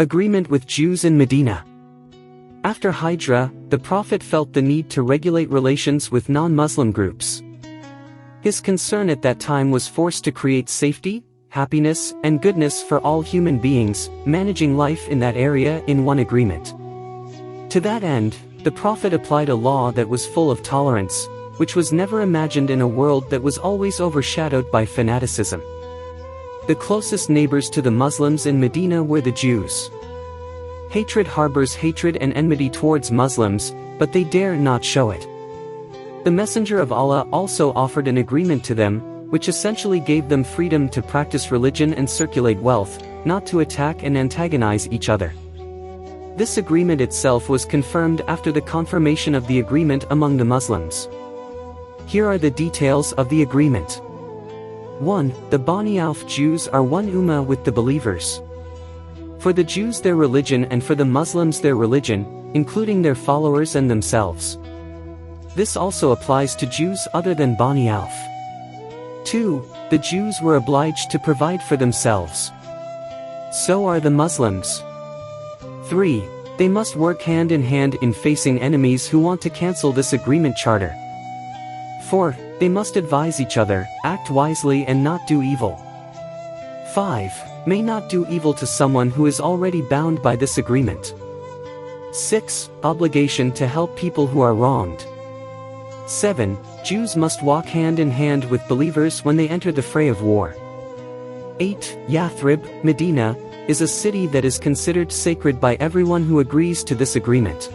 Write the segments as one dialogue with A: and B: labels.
A: Agreement with Jews in Medina. After Hijrah, the Prophet felt the need to regulate relations with non-Muslim groups. His concern at that time was forced to create safety, happiness, and goodness for all human beings, managing life in that area in one agreement. To that end, the Prophet applied a law that was full of tolerance, which was never imagined in a world that was always overshadowed by fanaticism. The closest neighbors to the Muslims in Medina were the Jews. Hatred harbors hatred and enmity towards Muslims, but they dare not show it. The Messenger of Allah also offered an agreement to them, which essentially gave them freedom to practice religion and circulate wealth, not to attack and antagonize each other. This agreement itself was confirmed after the confirmation of the agreement among the Muslims. Here are the details of the agreement. 1. The Bani Auf Jews are one ummah with the believers. For the Jews their religion and for the Muslims their religion, including their followers and themselves. This also applies to Jews other than Bani Auf. 2. The Jews were obliged to provide for themselves. So are the Muslims. 3. They must work hand in hand in facing enemies who want to cancel this agreement charter. 4. They must advise each other, act wisely and not do evil. 5. May not do evil to someone who is already bound by this agreement. 6. Obligation to help people who are wronged. 7. Jews must walk hand in hand with believers when they enter the fray of war. 8. Yathrib, Medina, is a city that is considered sacred by everyone who agrees to this agreement.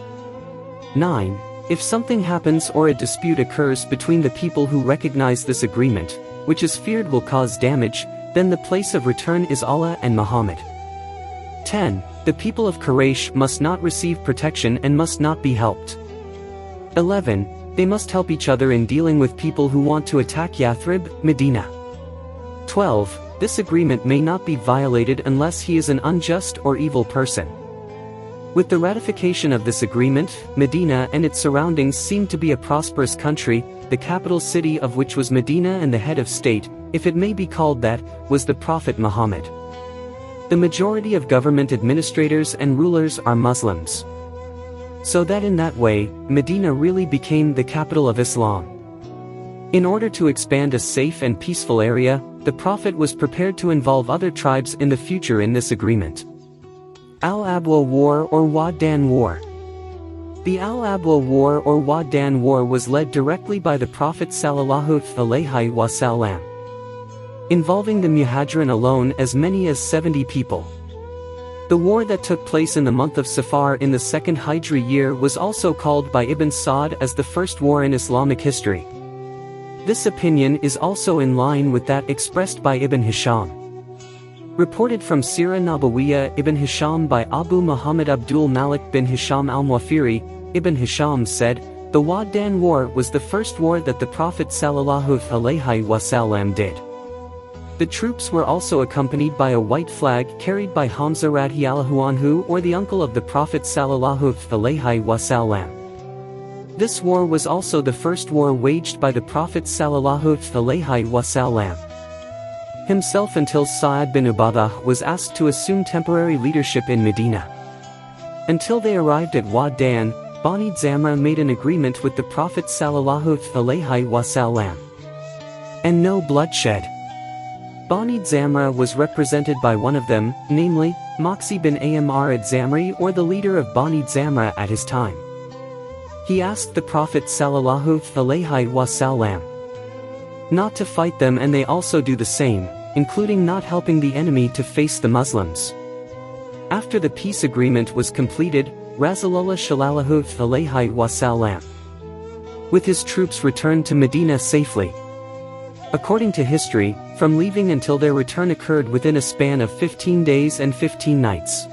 A: 9. If something happens or a dispute occurs between the people who recognize this agreement, which is feared will cause damage, then the place of return is Allah and Muhammad. 10. The people of Quraysh must not receive protection and must not be helped. 11. They must help each other in dealing with people who want to attack Yathrib, Medina. 12. This agreement may not be violated unless he is an unjust or evil person. With the ratification of this agreement, Medina and its surroundings seemed to be a prosperous country, the capital city of which was Medina and the head of state, if it may be called that, was the Prophet Muhammad. The majority of government administrators and rulers are Muslims. So that in that way, Medina really became the capital of Islam. In order to expand a safe and peaceful area, the Prophet was prepared to involve other tribes in the future in this agreement. Al-Abwa War or Wad-Dan War. The Al-Abwa War or Wad-Dan War was led directly by the Prophet Sallallohu'alaihiwassalam, involving the Muhajirin alone as many as 70 people. The war that took place in the month of Safar in the 2nd Hijri year was also called by Ibn Sa'd as the first war in Islamic history. This opinion is also in line with that expressed by Ibn Hisham. Reported from Sirah Nabawiyya Ibn Hisham by Abu Muhammad Abdul Malik bin Hisham al-Muwafiri, Ibn Hisham said, the Wad-Dan War was the first war that the Prophet Sallallohu'alaihiwassalam did. The troops were also accompanied by a white flag carried by Hamza radhiyallahu anhu or the uncle of the Prophet Sallallohu'alaihiwassalam. This war was also the first war waged by the Prophet Sallallohu'alaihiwassalam himself until Sa'ad bin Ubadah was asked to assume temporary leadership in Medina. Until they arrived at Wad-Dan, Bani Zamra made an agreement with the Prophet Sallallohu'alaihiwassalam. And no bloodshed. Bani Zamra was represented by one of them, namely, Maqsi bin Amr ad-Zamri or the leader of Bani Zamra at his time. He asked the Prophet Sallallohu'alaihiwassalam not to fight them, and they also do the same, including not helping the enemy to face the Muslims. After the peace agreement was completed, Rasulullah Sallallohu'alaihiwassalam with his troops returned to Medina safely. According to history, from leaving until their return occurred within a span of 15 days and 15 nights.